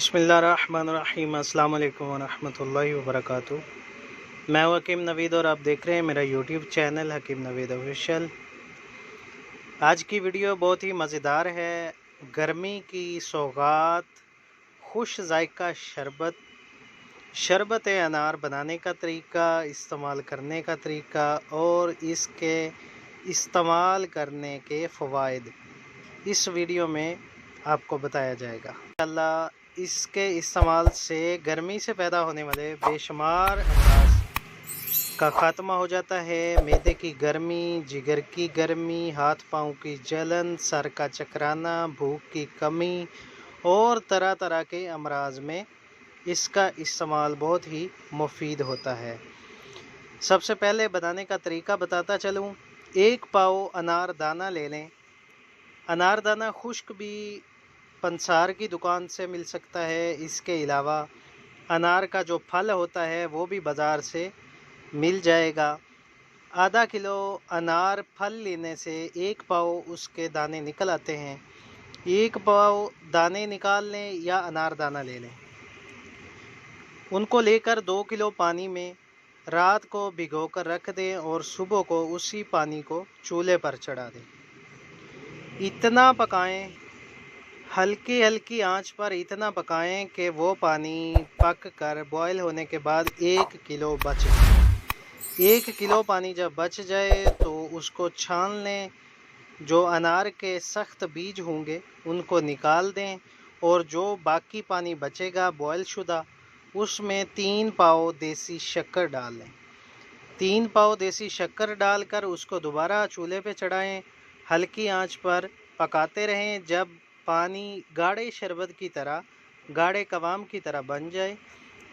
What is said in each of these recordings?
बिस्मिल्लाहिर्रहमानिर्रहीम। अस्सलाम वालेकुम वरहमतुल्लाहि वबरकातुहू। मैं हूं हकीम नवीद और आप देख रहे हैं मेरा यूट्यूब चैनल हकीम नवीद ऑफिशियल। आज की वीडियो बहुत ही मज़ेदार है। गर्मी की सौगात, खुश जायका शरबत अनार बनाने का तरीका, इस्तेमाल करने का तरीका और इसके इस्तेमाल करने के फ़वाइद इस वीडियो में आपको बताया जाएगा। इंशाअल्लाह इसके इस्तेमाल से गर्मी से पैदा होने वाले बेशुमार अमराज का ख़ात्मा हो जाता है। मैदे की गर्मी, जिगर की गर्मी, हाथ पाँव की जलन, सर का चकराना, भूख की कमी और तरह तरह के अमराज में इसका इस्तेमाल बहुत ही मुफीद होता है। सबसे पहले बनाने का तरीका बताता चलूँ। 1 पाव अनार दाना ले लें। अनार दाना खुश्क भी पंसार की दुकान से मिल सकता है। इसके अलावा अनार का जो फल होता है वो भी बाज़ार से मिल जाएगा। आधा किलो अनार फल लेने से 1 पाव उसके दाने निकल आते हैं। 1 पाव दाने निकाल लें या अनार दाना ले लें। उनको लेकर 2 किलो पानी में रात को भिगोकर रख दें और सुबह को उसी पानी को चूल्हे पर चढ़ा दें। इतना पकाएं, हल्की हल्की आंच पर इतना पकाएं कि वो पानी पक कर बॉयल होने के बाद 1 किलो बच जाए। 1 किलो पानी जब बच जाए तो उसको छान लें। जो अनार के सख्त बीज होंगे उनको निकाल दें और जो बाकी पानी बचेगा बॉयल शुदा, उसमें 3 पाव देसी शक्कर डाल लें। 3 पाव देसी शक्कर डालकर उसको दोबारा चूल्हे पे चढ़ाएं। हल्की आंच पर पकाते रहें। जब पानी गाढ़े शरबत की तरह, गाढ़े कवाम की तरह बन जाए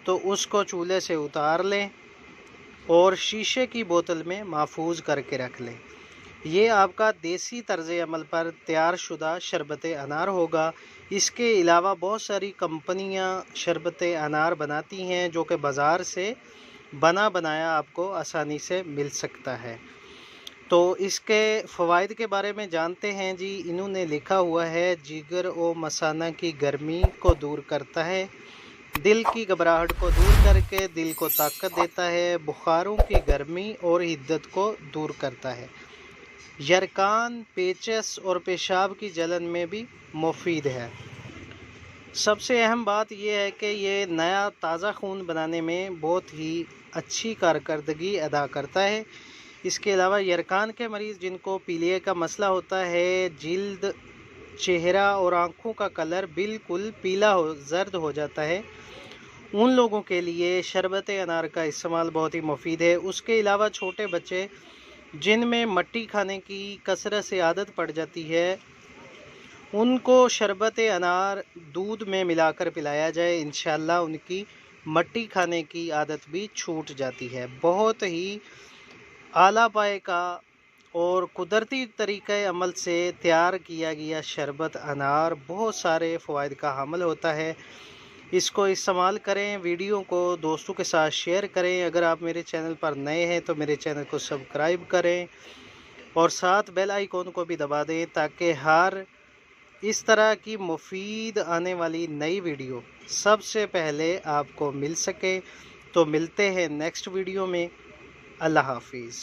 तो उसको चूल्हे से उतार लें और शीशे की बोतल में महफूज करके रख लें। ये आपका देसी तर्ज अमल पर तैयार शुदा शरबत अनार होगा। इसके अलावा बहुत सारी कंपनियां शरबत अनार बनाती हैं जो कि बाज़ार से बना बनाया आपको आसानी से मिल सकता है। तो इसके फ़वाइद के बारे में जानते हैं जी। इन्होंने लिखा हुआ है, जिगर और मसाना की गर्मी को दूर करता है, दिल की घबराहट को दूर करके दिल को ताकत देता है, बुखारों की गर्मी और हिद्दत को दूर करता है, यरकान, पेचस और पेशाब की जलन में भी मुफीद है। सबसे अहम बात यह है कि ये नया ताज़ा खून बनाने में बहुत ही अच्छी कारकर्दगी अदा करता है। इसके अलावा यरकान के मरीज़ जिनको पीलिया का मसला होता है, जिल्द, चेहरा और आँखों का कलर बिल्कुल पीला जर्द हो जाता है, उन लोगों के लिए शरबत अनार का इस्तेमाल बहुत ही मुफीद है। उसके अलावा छोटे बच्चे जिनमें मट्टी खाने की कसरत से आदत पड़ जाती है, उनको शरबत अनार दूध में मिलाकर पिलाया जाए। इंशाअल्लाह उनकी मट्टी खाने की आदत भी छूट जाती है। बहुत ही आला पाए का और कुदरती तरीक़े अमल से तैयार किया गया शरबत अनार बहुत सारे फ़वाइद का हामिल होता है। इसको इस्तेमाल करें। वीडियो को दोस्तों के साथ शेयर करें। अगर आप मेरे चैनल पर नए हैं तो मेरे चैनल को सब्सक्राइब करें और साथ बेल आइकॉन को भी दबा दें ताकि हर इस तरह की मुफीद आने वाली नई वीडियो सबसे पहले आपको मिल सके। तो मिलते हैं नेक्स्ट वीडियो में। अल्लाह हाफिज़।